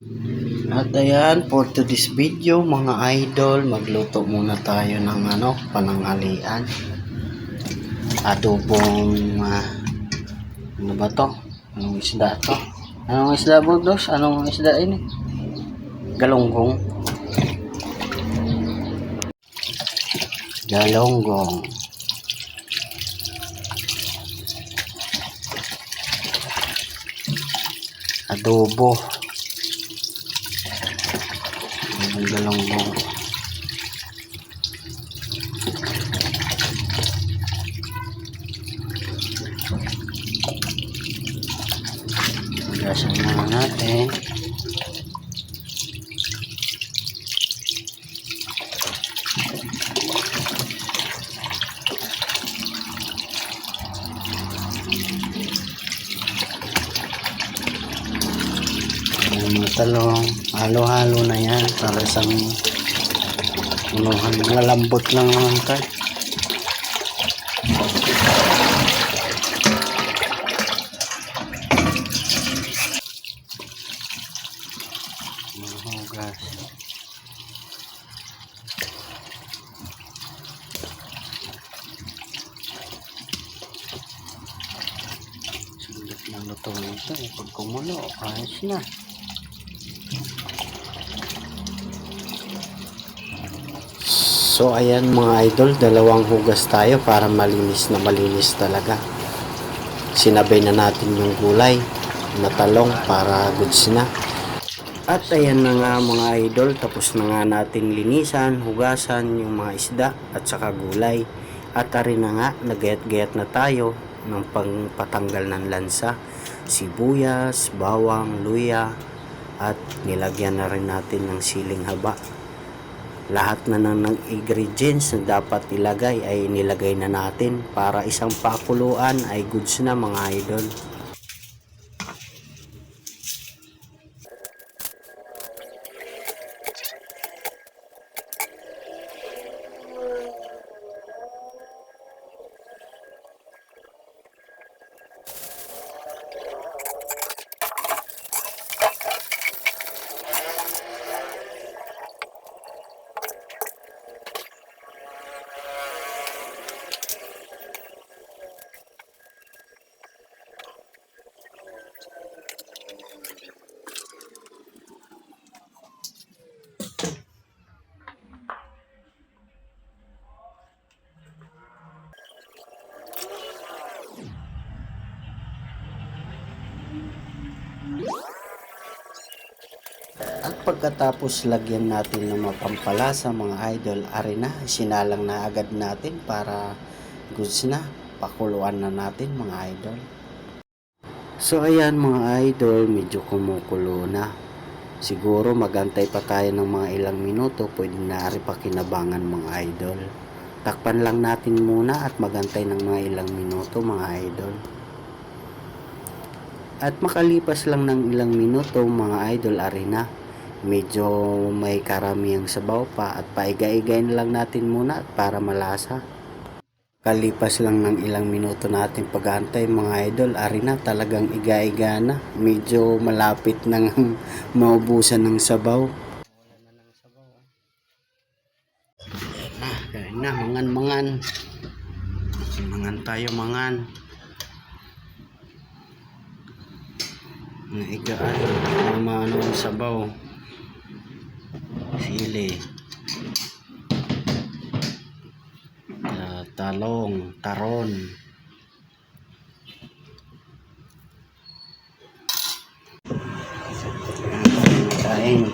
At ayan, for today's video mga idol, magluto muna tayo ng pananghalian. Adobong ano ba to? Anong isda to? Anong isda, Budos? Anong isda ini? Galonggong. Galonggong. Adobo. Galonggong. Magasan muna natin. Mga talong, halo-halo na yan para isang unuhan, malambot lang naman tayo. Mahugas. Sulit na luto nito pag kumulo, ayos na. So ayan mga idol, dalawang hugas tayo para malinis na malinis talaga. Sinabay na natin yung gulay na talong para goods na. At ayan na nga mga idol, tapos na nga natin linisan, hugasan yung mga isda at saka gulay. At arin na nga, nagayat-gayat na tayo ng pangpatanggal ng lansa, sibuyas, bawang, luya, at nilagyan na rin natin ng siling haba. Lahat na ng ingredients na dapat ilagay ay nilagay na natin para isang pakuluan ay goods na mga idol. At pagkatapos lagyan natin ng mapampalasa mga idol, ari na, sinalang na agad natin para goods na, pakuluan na natin mga idol. So ayan mga idol, medyo kumukulo na. Siguro magantay pa tayo ng mga ilang minuto, pwede na ari pakinabangan mga idol. Takpan lang natin muna at magantay ng mga ilang minuto mga idol. At makalipas lang ng ilang minuto mga idol, ari na. Medyo may karamihang sabaw pa at paiga-igayin lang natin muna para malasa. Kalipas lang ng ilang minuto natin pag-aantay mga idol, ari na, talagang iga-iga na. Medyo malapit nang maubusan ng sabaw. Wala na ng sabaw. Kain na, mangan-mangan. Mangan tayo, mangan. Naigaan, namano ng sabaw. Sili, talong, taron. Kain.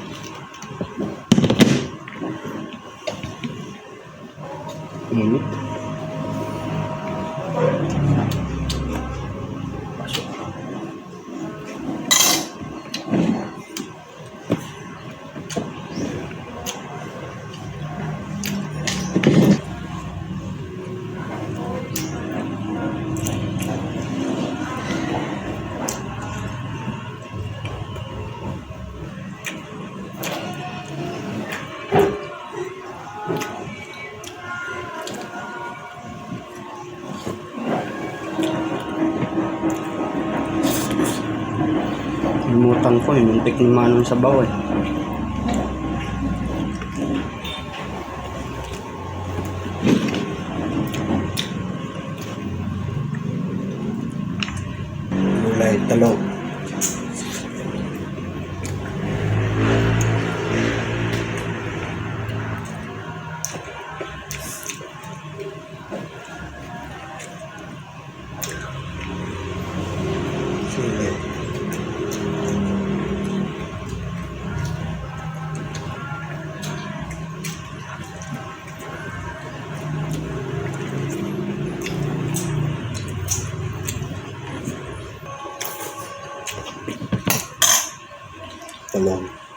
Limutan ko eh, muntik ni Manong sabaw eh. Gulay talong. Sili. Talong.